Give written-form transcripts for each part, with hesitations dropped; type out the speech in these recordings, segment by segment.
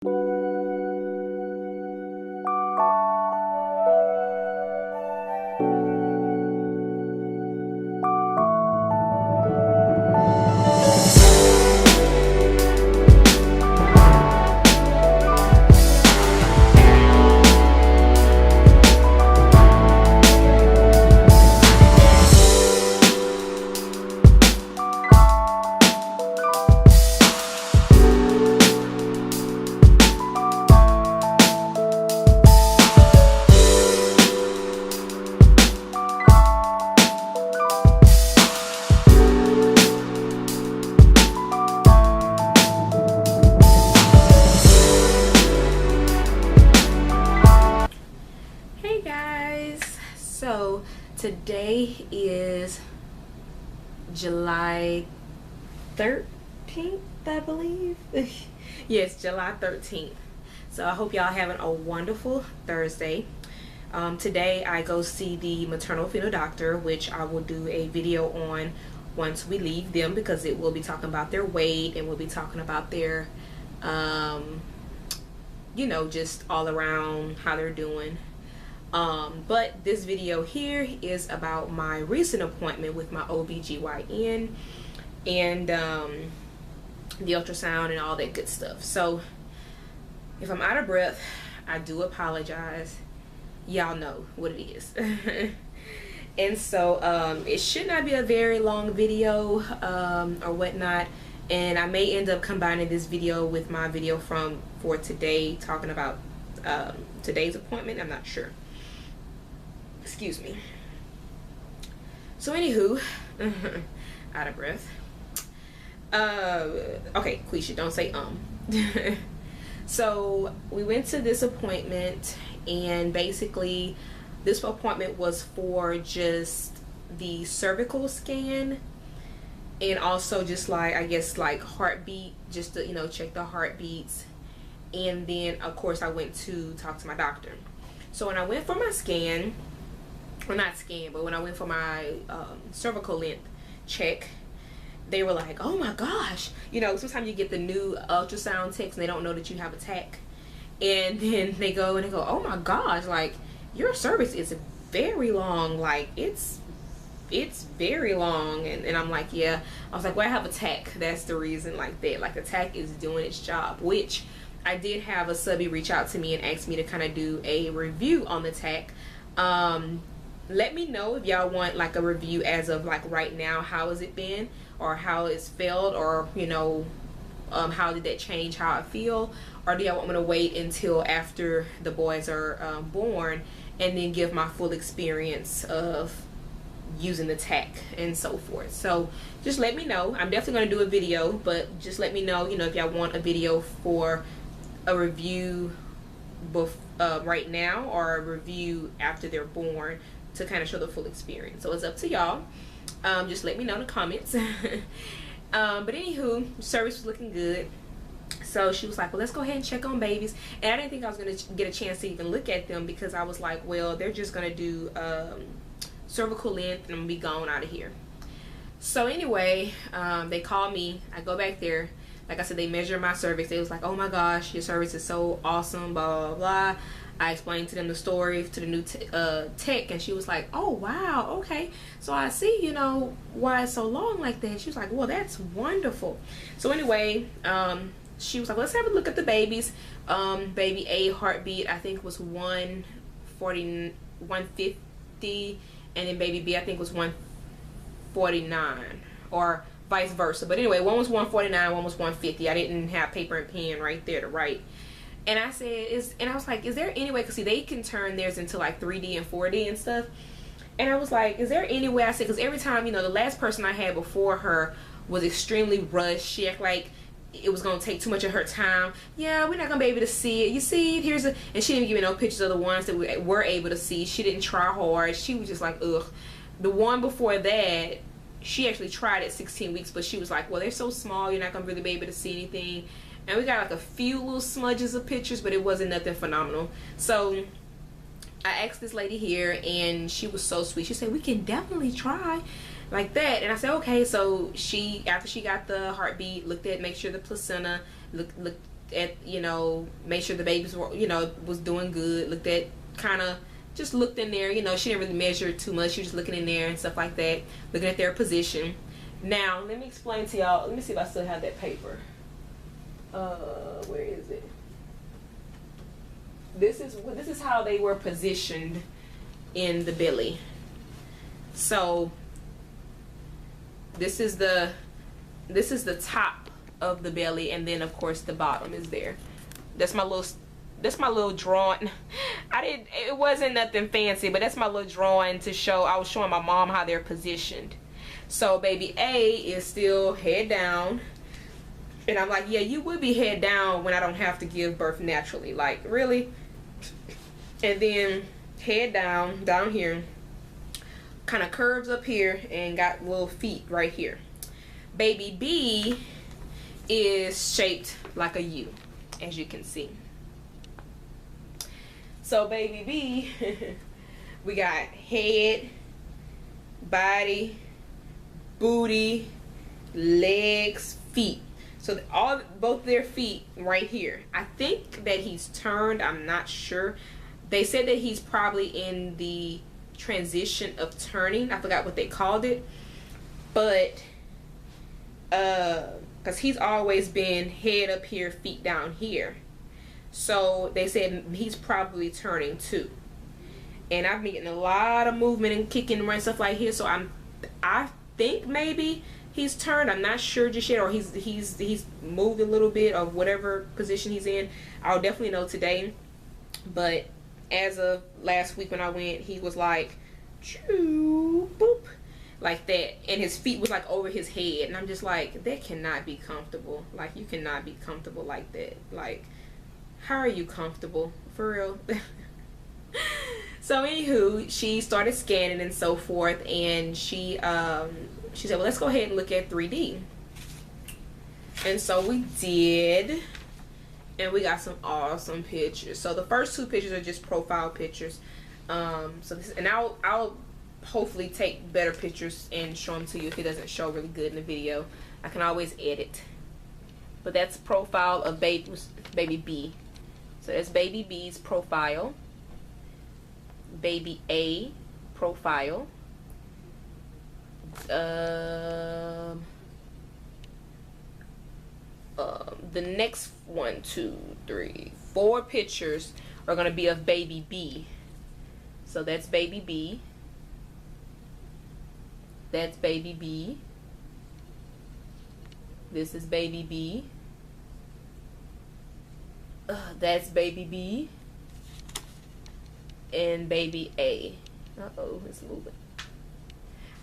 So today is July 13th, I believe. Yes, July 13th. So I hope y'all having a wonderful Thursday. Today I go see the maternal fetal doctor, which I will do a video on once we leave them, because it will be talking about their weight and we'll be talking about their you know, just all around how they're doing. But this video here is about my recent appointment with my OBGYN and the ultrasound and all that good stuff. So if I'm out of breath, I do apologize. Y'all know what it is. And so it should not be a very long video or whatnot, and I may end up combining this video with my video for today, talking about today's appointment. I'm not sure. Excuse me. So anywho, out of breath. Okay, Quisha, don't say So we went to this appointment, and basically this appointment was for just the cervical scan, and also just like, I guess, like heartbeat, just to, you know, check the heartbeats. And then of course I went to talk to my doctor. So when I went for my scan, well, not scan, but when I went for my cervical length check, they were like, oh my gosh, you know, sometimes you get the new ultrasound text and they don't know that you have a tach, and then they go oh my gosh, like, your cervix is very long, like it's very long. And I'm like, yeah. I was like, well, I have a tach, that's the reason. Like that, like the tach is doing its job, which I did have a subby reach out to me and ask me to kind of do a review on the tach. Let me know if y'all want like a review as of like right now, how has it been, or how it's felt, or you know, how did that change how I feel, or do y'all want me to wait until after the boys are born and then give my full experience of using the tach and so forth. So just let me know. I'm definitely going to do a video, but just let me know, you know, if y'all want a video for a review right now, or a review after they're born, to kind of show the full experience. So it's up to y'all. Just let me know in the comments. But anywho, service was looking good. So she was like, well, let's go ahead and check on babies. And I didn't think I was going to get a chance to even look at them, because I was like, well, they're just going to do cervical length and I'm going to be gone out of here. So anyway, they called me. I go back there. Like I said, they measured my cervix. They was like, oh my gosh, your cervix is so awesome, blah, blah, blah. I explained to them the story, to the new tech, and she was like, oh wow, okay, so I see, you know, why it's so long like that. She was like, well, that's wonderful. So anyway, she was like, let's have a look at the babies. Baby A heartbeat, I think, was 140, 150, and then baby B, I think, was 149, or vice versa. But anyway, one was 149, one was 150. I didn't have paper and pen right there to write. And I said, I was like, is there any way, because see, they can turn theirs into like 3D and 4D and stuff. And I was like, is there any way? I said, because every time, you know, the last person I had before her was extremely rushed. She acted like it was going to take too much of her time. Yeah, we're not going to be able to see it. You see, and she didn't give me no pictures of the ones that we were able to see. She didn't try hard. She was just like, ugh. The one before that, she actually tried at 16 weeks, but she was like, well, they're so small, you're not going to really be able to see anything. And we got like a few little smudges of pictures, but it wasn't nothing phenomenal. So I asked this lady here, and she was so sweet. She said, we can definitely try like that. And I said, okay. So she, after she got the heartbeat, looked at, make sure the placenta looked at, you know, made sure the babies were, you know, was doing good. Looked at, kind of just looked in there, you know, she didn't really measure too much. She was just looking in there and stuff like that, looking at their position. Now let me explain to y'all. Let me see if I still have that paper. Where is it? This is how they were positioned in the belly. So this is the top of the belly, and then of course the bottom is there. That's my little drawing. It wasn't nothing fancy, but that's my little drawing to show. I was showing my mom how they're positioned. So baby A is still head down, and I'm like, yeah, you would be head down when I don't have to give birth naturally, like really. And then head down here, kind of curves up here, and got little feet right here. Baby B is shaped like a U, as you can see. So baby B, we got head, body, booty, legs, feet. So both their feet right here. I think that he's turned. I'm not sure. They said that he's probably in the transition of turning. I forgot what they called it, but because he's always been head up here, feet down here. So they said he's probably turning too. And I've been getting a lot of movement and kicking and stuff like here. So I think maybe he's turned. I'm not sure just yet, or he's moved a little bit of whatever position he's in. I'll definitely know today. But as of last week when I went, he was like, choo, boop, like that, and his feet was like over his head, and I'm just like, that cannot be comfortable. Like, you cannot be comfortable like that. Like, how are you comfortable for real? So anywho, she started scanning and so forth, and she said, well, let's go ahead and look at 3D. And so we did, and we got some awesome pictures. So the first two pictures are just profile pictures. So this, and I'll hopefully take better pictures and show them to you if it doesn't show really good in the video. I can always edit. But that's profile of baby B. So that's baby B's profile. Baby A profile. The next 1, 2, 3, 4 pictures are going to be of baby B. So that's baby B. That's baby B. This is baby B. That's baby B. And baby A. Uh-oh, it's moving.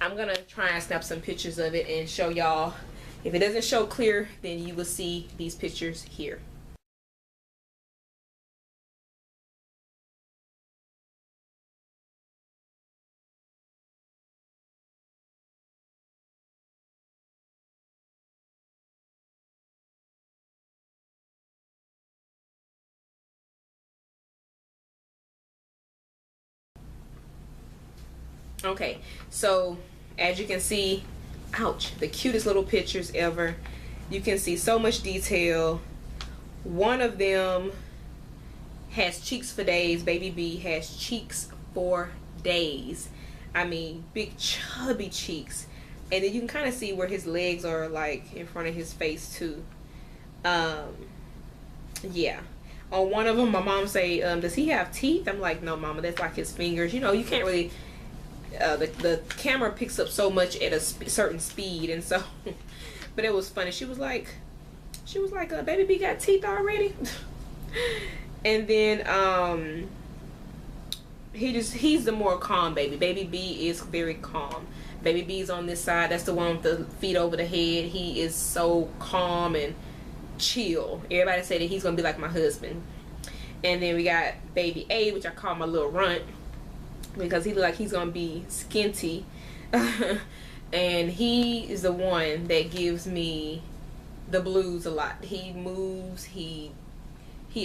I'm gonna try and snap some pictures of it and show y'all. If it doesn't show clear, then you will see these pictures here. Okay, so as you can see, ouch, the cutest little pictures ever. You can see so much detail. One of them has cheeks for days. Baby B has cheeks for days. I mean, big chubby cheeks. And then you can kind of see where his legs are, like in front of his face too. Yeah. On one of them, my mom say, does he have teeth? I'm like, no, mama, that's like his fingers. You know, you can't really, the camera picks up so much at a certain speed, and so but it was funny. She was like baby B got teeth already. And then he's the more calm baby. Baby B is very calm. Baby B's on this side. That's the one with the feet over the head. He is so calm and chill. Everybody say that he's gonna be like my husband. And then we got baby A, which I call my little runt, because he look like he's gonna be skinty. And he is the one that gives me the blues a lot. He moves, he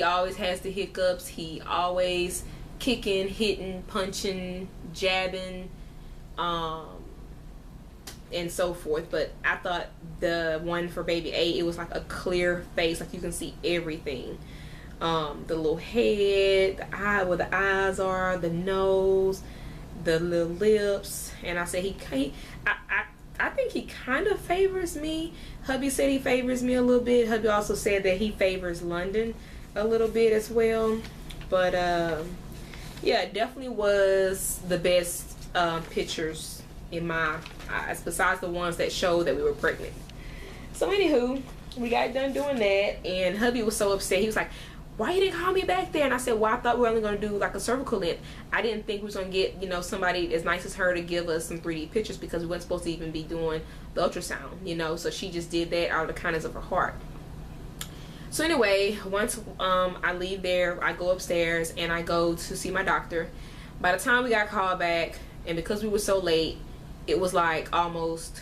always has the hiccups, he always kicking, hitting, punching, jabbing. and so forth. But I thought the one for baby A, it was like a clear face, like you can see everything. The little head, the eye, where the eyes are, the nose, the little lips. And I said I think he kind of favors me. Hubby said he favors me a little bit. Hubby also said that he favors London a little bit as well. But yeah, it definitely was the best pictures in my eyes, besides the ones that showed that we were pregnant. So anywho, we got done doing that, and hubby was so upset. He was like, why you didn't call me back there? And I said, well, I thought we were only going to do like a cervical length. I didn't think we was going to get, you know, somebody as nice as her to give us some 3D pictures, because we weren't supposed to even be doing the ultrasound, you know. So she just did that out of the kindness of her heart. So anyway, once I leave there, I go upstairs and I go to see my doctor. By the time we got called back, and because we were so late, it was like almost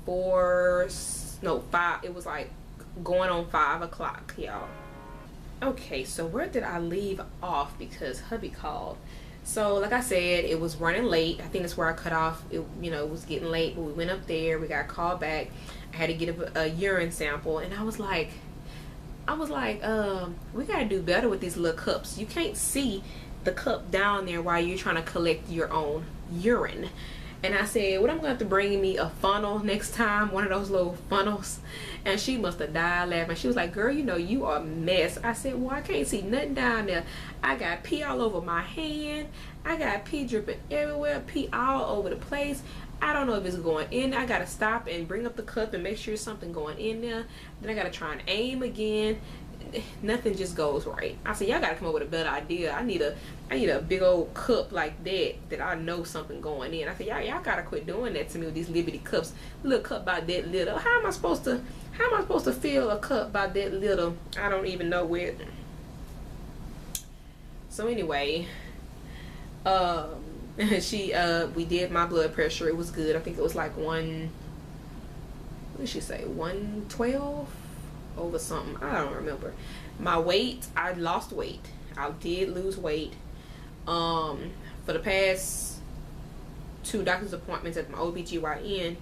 5, it was like going on 5 o'clock, y'all. Okay, so where did I leave off? Because hubby called. So like I said, it was running late. I think that's where I cut off. It, you know, it was getting late, but we went up there, we got called back. I had to get a urine sample, and I was like, we gotta do better with these little cups. You can't see the cup down there while you're trying to collect your own urine. And I said, what, I'm going to have to bring me a funnel next time, one of those little funnels. And she must have died laughing. She was like, girl, you know, you are a mess. I said, well, I can't see nothing down there. I got pee all over my hand. I got pee dripping everywhere, pee all over the place. I don't know if it's going in. I got to stop and bring up the cup and make sure there's something going in there. Then I got to try and aim again. Nothing just goes right. I said, y'all gotta come up with a better idea. I need a big old cup like that I know something going in. I said, y'all gotta quit doing that to me with these little bitty cups. Little cup about that little. How am I supposed to fill a cup about that little? I don't even know where. So anyway, we did my blood pressure. It was good. I think it was like what did she say, 112 over something. I don't remember. My weight, I lost weight. I did lose weight. For the past 2 doctor's appointments at my OBGYN,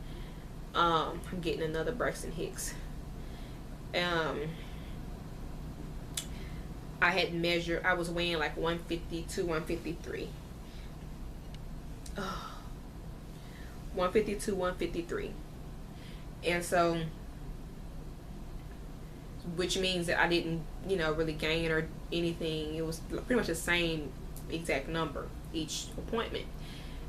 I'm getting another Braxton Hicks. I had measured, I was weighing like 152, 153. 152, 153. And so, which means that I didn't, you know, really gain or anything. It was pretty much the same exact number each appointment.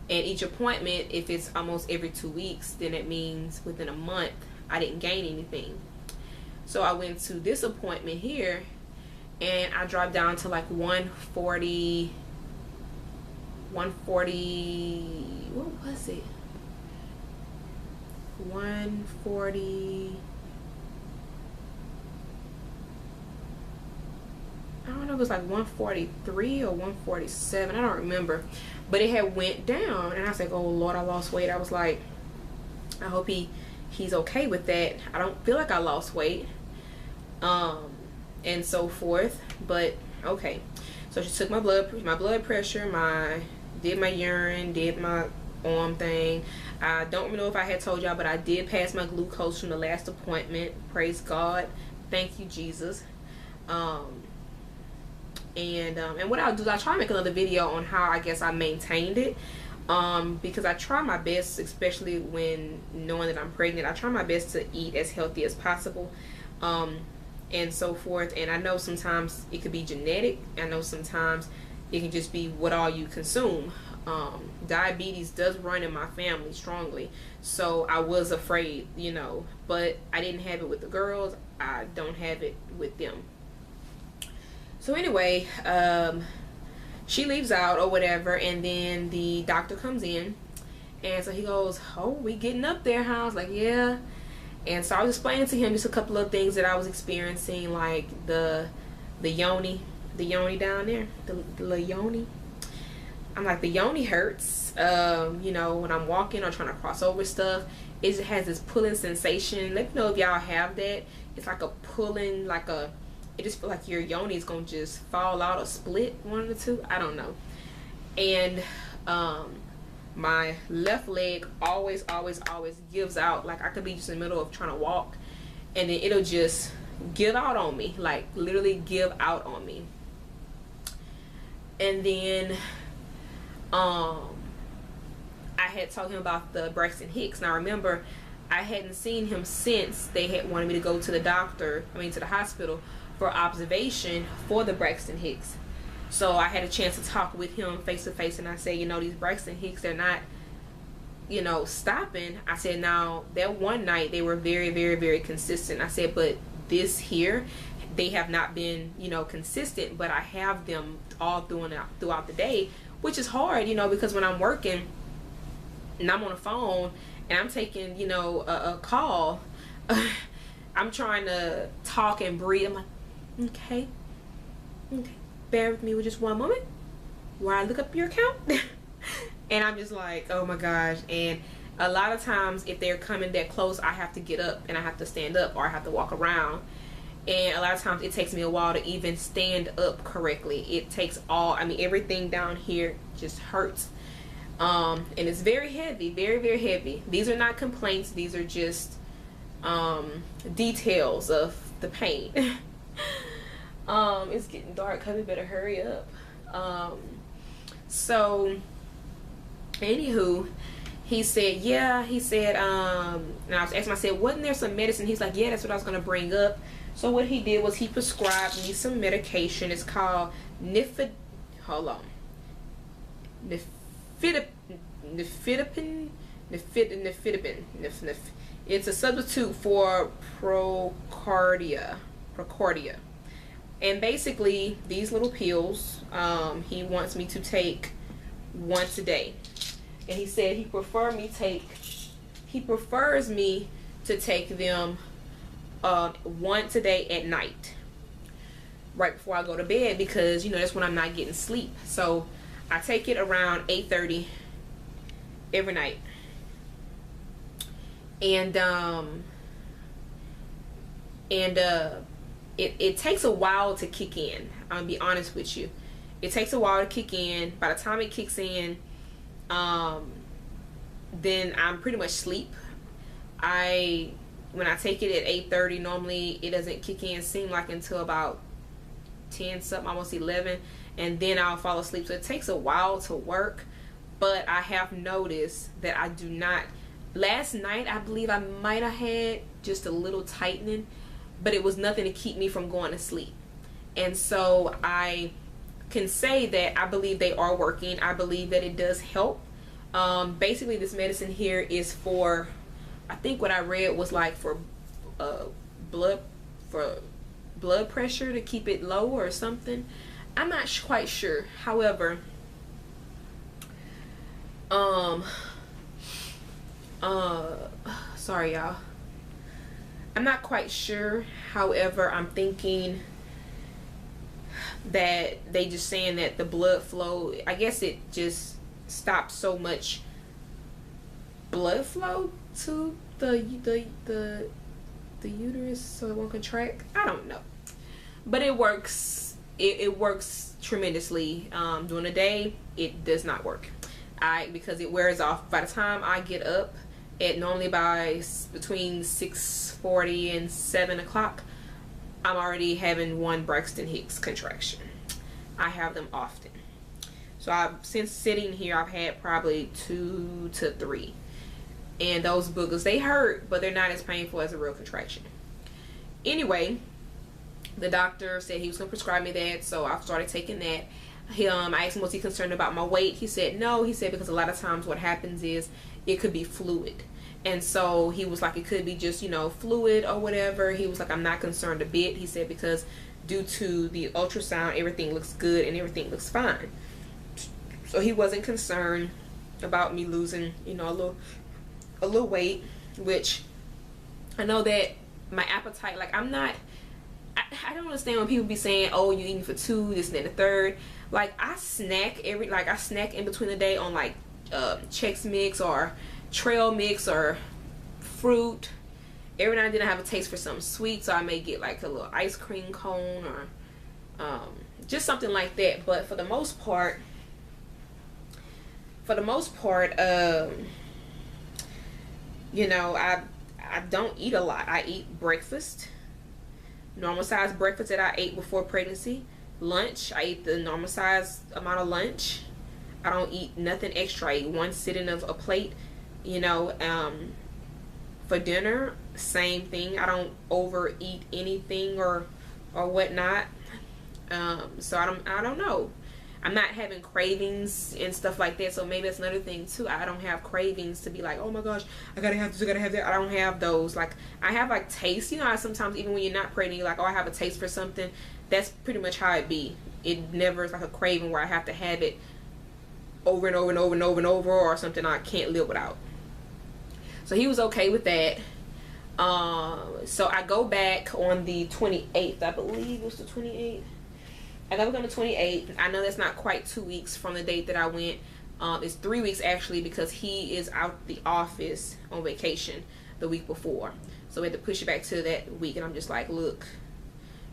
And each appointment, if it's almost every 2 weeks, then it means within a month I didn't gain anything. So I went to this appointment here, and I dropped down to like 140, what was it? 140, I don't know if it was like 143 or 147, I don't remember, but it had went down. And I was like, oh Lord, I lost weight. I was like, I hope he's okay with that. I don't feel like I lost weight, and so forth. But okay, so she took my blood pressure, did my urine, did my arm thing. I don't know if I had told y'all, but I did pass my glucose from the last appointment. Praise God, thank you Jesus. And what I'll do is I'll try to make another video on how I guess I maintained it, because I try my best, especially when knowing that I'm pregnant, I try my best to eat as healthy as possible, and so forth. And I know sometimes it could be genetic. I know sometimes it can just be what all you consume. Diabetes does run in my family strongly, so I was afraid, you know, but I didn't have it with the girls. I don't have it with them. So anyway, she leaves out or whatever, and then the doctor comes in, and so he goes, oh, we getting up there, huh? I was like, yeah. And so I was explaining to him just a couple of things that I was experiencing, like the yoni down there, the yoni. I'm like, the yoni hurts, you know, when I'm walking or trying to cross over stuff. It has this pulling sensation. Let me know if y'all have that. It's like a pulling, it just feels like your yoni is gonna just fall out or split, one of the two. I don't know. And my left leg always gives out. Like I could be just in the middle of trying to walk and then it'll just give out on me, like literally give out on me. And then I had told him about the Braxton Hicks. Now remember, I hadn't seen him since they had wanted me to go to the doctor, to the hospital for observation for the Braxton Hicks. So I had a chance to talk with him face to face, and I said, these Braxton Hicks, they're not, stopping. I said, now that one night they were very consistent. I said, but this here, they have not been, consistent, but I have them all throughout the day, which is hard, because when I'm working and I'm on the phone and I'm taking, a call, I'm trying to talk and breathe. I'm like, okay, bear with me with just one moment while I look up your account. And I'm just like, oh my gosh. And a lot of times if they're coming that close, I have to get up and I have to stand up, or I have to walk around. And a lot of times it takes me a while to even stand up correctly. It takes everything down here just hurts. And it's very heavy, very heavy. These are not complaints. These are just details of the pain. It's getting dark, we better hurry up. So anywho, he said, and I was asking him, I said, wasn't there some medicine? He's like, yeah, that's what I was going to bring up. So what he did was he prescribed me some medication. It's called nifedipine. It's a substitute for Procardia. And basically these little pills, he wants me to take once a day. And he said he prefers me to take them once a day at night, right before I go to bed, because that's when I'm not getting sleep. So I take it around 8:30 every night. And it takes a while to kick in. I'll be honest with you. It takes a while to kick in. By the time it kicks in, then I'm pretty much asleep. When I take it at 8:30, normally it doesn't kick in, seem like, until about 10 something, almost 11, and then I'll fall asleep. So it takes a while to work, but I have noticed that I do not. Last night I believe I might have had just a little tightening, but it was nothing to keep me from going to sleep. And so I can say that I believe they are working. I believe that it does help. Basically this medicine here is for, I think what I read was like for blood pressure, to keep it low or something. I'm not quite sure. However, sorry y'all, I'm not quite sure. However, I'm thinking that they just saying that the blood flow, I guess it just stops so much blood flow to the uterus, so it won't contract. I don't know, but it works. It works tremendously. During the day it does not work, because it wears off. By the time I get up at normally by between 6:40 and 7 o'clock, I'm already having one Braxton Hicks contraction. I have them often. So since sitting here, I've had probably 2 to 3. And those boogers, they hurt, but they're not as painful as a real contraction. Anyway, the doctor said he was going to prescribe me that, so I started taking that. I asked him, was he concerned about my weight? He said no. He said because a lot of times what happens is it could be fluid. And so he was like, it could be just, fluid or whatever. He was like, I'm not concerned a bit. He said because due to the ultrasound, everything looks good and everything looks fine. So he wasn't concerned about me losing, a little weight, which I know that my appetite, like I don't understand when people be saying, oh, you eating for 2, this and then the third. Like I snack in between the day on like Chex Mix or trail mix or fruit. Every now and then I have a taste for something sweet, so I may get like a little ice cream cone or just something like that. But for the most part, for the most part, you know, I don't eat a lot. I eat breakfast, normal size breakfast that I ate before pregnancy. Lunch, I eat the normal size amount of lunch. I don't eat nothing extra. I eat one sitting of a plate, you know. For dinner, same thing. I don't overeat anything or whatnot. So I don't know. I'm not having cravings and stuff like that. So maybe that's another thing too. I don't have cravings to be like, oh my gosh, I gotta have this, I gotta have that. I don't have those. Like, I have like taste. You know how sometimes even when you're not pregnant, you're like, oh, I have a taste for something. That's pretty much how it be. It never is like a craving where I have to have it over and over and over and over and over, or something I can't live without. So he was okay with that. So I go back on the 28th. I believe it was the 28th. I got back on the 28th. I know that's not quite 2 weeks from the date that I went. It's 3 weeks actually, because he is out the office on vacation the week before. So we had to push it back to that week. And I'm just like, look,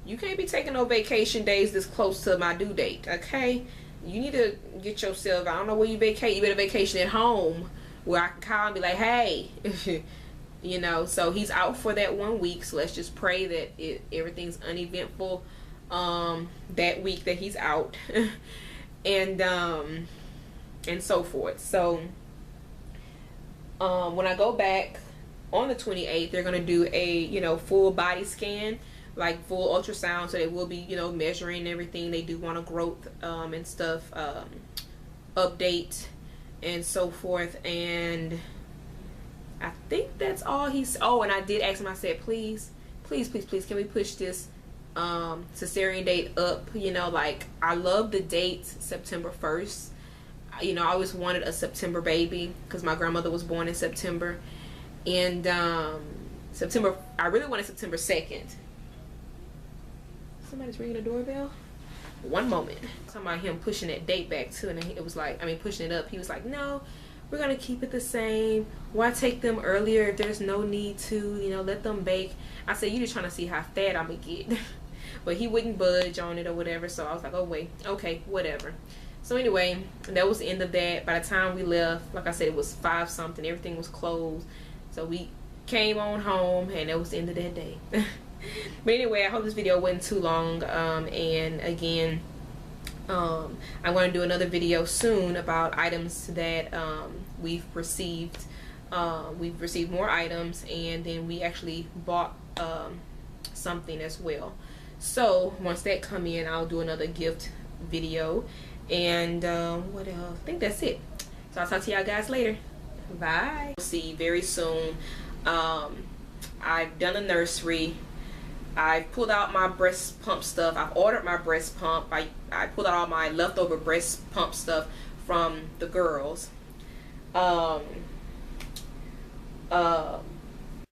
you can't be taking no vacation days this close to my due date, okay? You need to get yourself, I don't know where you vacate. You better vacation at home where I can call and be like, hey, you know. So he's out for that 1 week. So let's just pray that everything's uneventful that week that he's out, and so forth. So when I go back on the 28th, they're gonna do a, you know, full body scan, like full ultrasound. So they will be, you know, measuring everything. They do want a growth and stuff update and so forth. And I think that's all he's. Oh, and I did ask him, I said, please can we push this cesarean date up? You know, like, I love the date September 1st. You know, I always wanted a September baby because my grandmother was born in September. And September, I really wanted September 2nd. Somebody's ringing the doorbell. One moment. Talking about him pushing that date back too, and it was like, I mean, pushing it up. He was like, no, we're gonna keep it the same. Why take them earlier if there's no need to? You know, let them bake. I said, you just trying to see how fat I'm gonna get. But he wouldn't budge on it or whatever. So I was like, oh wait, okay, whatever. So anyway, that was the end of that. By the time we left, like I said, it was 5 something. Everything was closed. So we came on home, and that was the end of that day. But anyway, I hope this video wasn't too long. And again, I'm going to do another video soon about items that we've received. We've received more items, and then we actually bought something as well. So once that come in, I'll do another gift video. And what else? I think that's it. So I'll talk to y'all guys later. Bye. See you very soon. I've done a nursery. I pulled out my breast pump stuff. I've ordered my breast pump. I pulled out all my leftover breast pump stuff from the girls.